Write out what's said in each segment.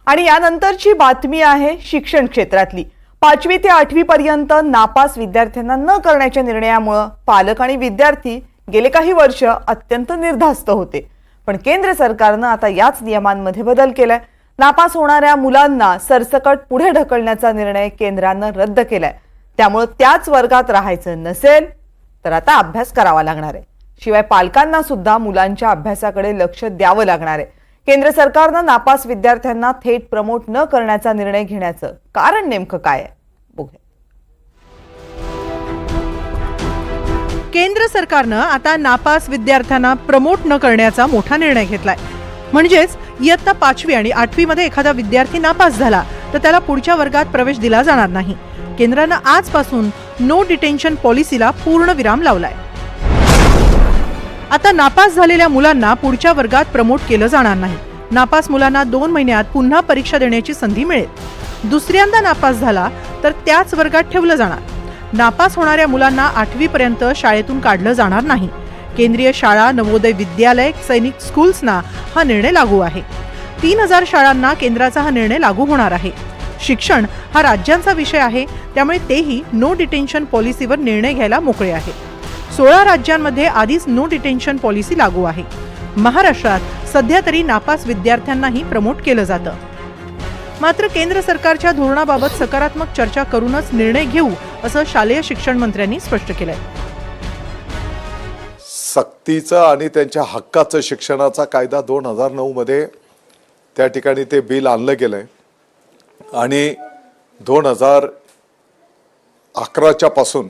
आणि यानंतरची बातमी आहे शिक्षण क्षेत्रातली। 5वी ते 8वी पर्यंत नापास विद्यार्थ्यांना न करण्याच्या निर्णयामुळे पालक आणि विद्यार्थी गेले काही वर्ष अत्यंत निर्धास्त होते। पण केंद्र सरकारने आता याच नियमांमध्ये बदल केलाय। नापास होणाऱ्या मुलांना सरसकट पुढे ढकलण्याचा निर्णय केंद्राने रद्द केलाय। त्यामुळे त्याच वर्गात राहायचं नसेल तर आता अभ्यास करावा लागणार आहे। शिवाय पालकांना सुद्धा मुलांच्या अभ्यासाकडे लक्ष द्यावं लागणार आहे। केंद्र सरकारने नापास विद्यार्थ्यांना थेट प्रमोट न करण्याचा निर्णय घेण्याचं कारण नेमकं काय आहे बघूया। केंद्र सरकारने आता नापास विद्यार्थ्यांना प्रमोट न करण्याचा मोठा निर्णय घेतलाय। म्हणजेच इयत्ता 5वी आणि 8वी मध्ये एखादा विद्यार्थी नापास झाला तर त्याला पुढच्या वर्गात प्रवेश दिला जाणार नाही। केंद्राने आजपासून नो डिटेन्शन पॉलिसीला पूर्णविराम लावलाय। आता नापास झालेल्या मुलांना पुढच्या वर्गात प्रमोट केलं जाणार नाही। नापास मुलांना 2 महिन्यात पुन्हा परीक्षा देण्याची संधी मिळेल। दुसऱ्यांदा नापास झाला तर त्याच वर्गात ठेवलं जाणार। नापास होणाऱ्या मुलांना 8वी पर्यंत शाळेतून काढलं जाणार नाही। केंद्रीय शाळा, नवोदय विद्यालय, सैनिक स्कूल्सना हा निर्णय लागू आहे। 3000 शाळांना केंद्राचा हा निर्णय लागू होणार आहे। शिक्षण हा राज्यांचा विषय आहे, त्यामुळे तेही नो डिटेन्शन पॉलिसीवर निर्णय घ्यायला मोकळे आहे। 16 राज्यांमध्ये आधीच नो डिटेन्शन पॉलिसी लागू आहे। महाराष्ट्रात सध्या तरी नापास विद्यार्थ्यांनाही प्रमोट केलं जातं। मात्र केंद्र सरकारच्या धोरणाबाबत सकारात्मक चर्चा करूनच निर्णय घेऊ असं शालेय शिक्षण मंत्र्यांनी स्पष्ट केलंय। सक्तीचं आणि त्यांच्या हक्काचं शिक्षणाचा कायदा 2009 मध्ये त्या ठिकाणी ते बिल आणलं गेलंय आणि 2011च्या पासून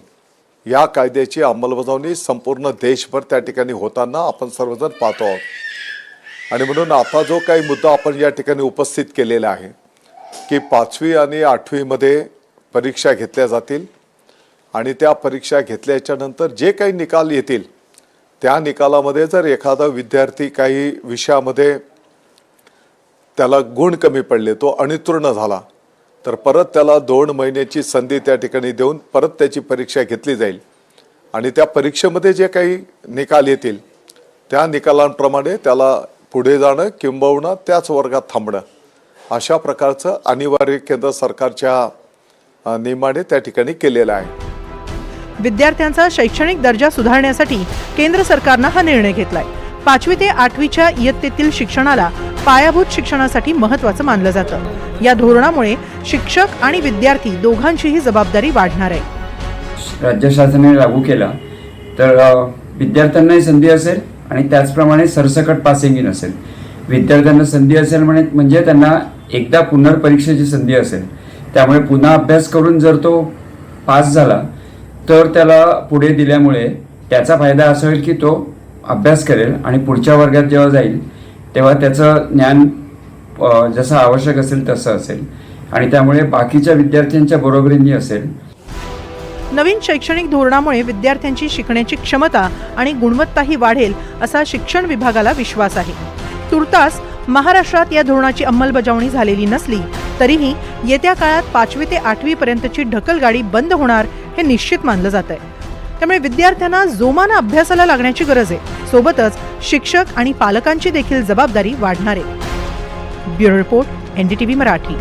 या कायद्याची अंमलबजावणी संपूर्ण देशभर त्या ठिकाणी होताना आपण सर्वजण पाहतो आहोत। आणि म्हणून आता जो काही मुद्दा आपण या ठिकाणी उपस्थित केलेला आहे की 5वी आणि 8वी मध्ये परीक्षा घेतल्या जातील आणि त्या परीक्षा घेतल्याच्या नंतर जे काही निकाल येतील त्या निकालामध्ये जर एखादा विद्यार्थी काही विषयामध्ये त्याला गुण कमी पडले, तो अनुत्तीर्ण झाला, तर परत त्याला 2 महिन्याची संधी त्या ठिकाणी देऊन परत त्याची परीक्षा घेतली जाईल आणि त्या परीक्षेमध्ये जे काही निकाल येतील त्या निकालांप्रमाणे त्याला पुढे जाणं किंबहुना त्याच वर्गात थांबणं अशा प्रकारचं अनिवार्य केंद्र सरकारच्या नियमाने त्या ठिकाणी केलेलं आहे। विद्यार्थ्यांचा शैक्षणिक दर्जा सुधारण्यासाठी केंद्र सरकारने हा निर्णय घेतलाय। 5वी ते 8वीच्या इयत्तेतील शिक्षणाला पायाभूत शिक्षणासाठी महत्त्वाचं मानलं जातं। या धोरणामुळे शिक्षक आणि विद्यार्थी दोघांचीही जबाबदारी वाढणार आहे। राज्य शासनाने लागू केला तर विद्यार्थ्यांनाही संधी असेल आणि त्याचप्रमाणे सरसकट पासिंगही नसेल। विद्यार्थ्यांना संधी असेल म्हणजे त्यांना एकदा पुनर्परीक्षेची संधी असेल, त्यामुळे पुन्हा अभ्यास करून जर तो पास झाला तर त्याला पुढे दिल्यामुळे त्याचा फायदा असा होईल की तो अभ्यास करेल आणि पुढच्या वर्गात जेव्हा जाईल तेव्हा त्याचं ज्ञान जसं आवश्यक असेल तसं असेल आणि त्यामुळे बाकीच्या विद्यार्थ्यांच्या बरोबरीने असेल। नवीन शैक्षणिक धोरणामुळे विद्यार्थ्यांची शिकण्याची क्षमता आणि गुणवत्ताही वाढेल असा शिक्षण विभागाला विश्वास आहे। तुर्तास महाराष्ट्रात या धोरणाची अंमलबजावणी झालेली नसली तरीही येत्या काळात 5वी ते 8वी पर्यंतची ढकलगाडी बंद होणार हे निश्चित मानलं जात आहे। त्यामुळे विद्यार्थ्यांना जोमाने अभ्यासाला लागण्याची गरज आहे। सोबतच शिक्षक आणि पालकांची देखील जबाबदारी वाढणार आहे। Bureau report, NDTV Marathi.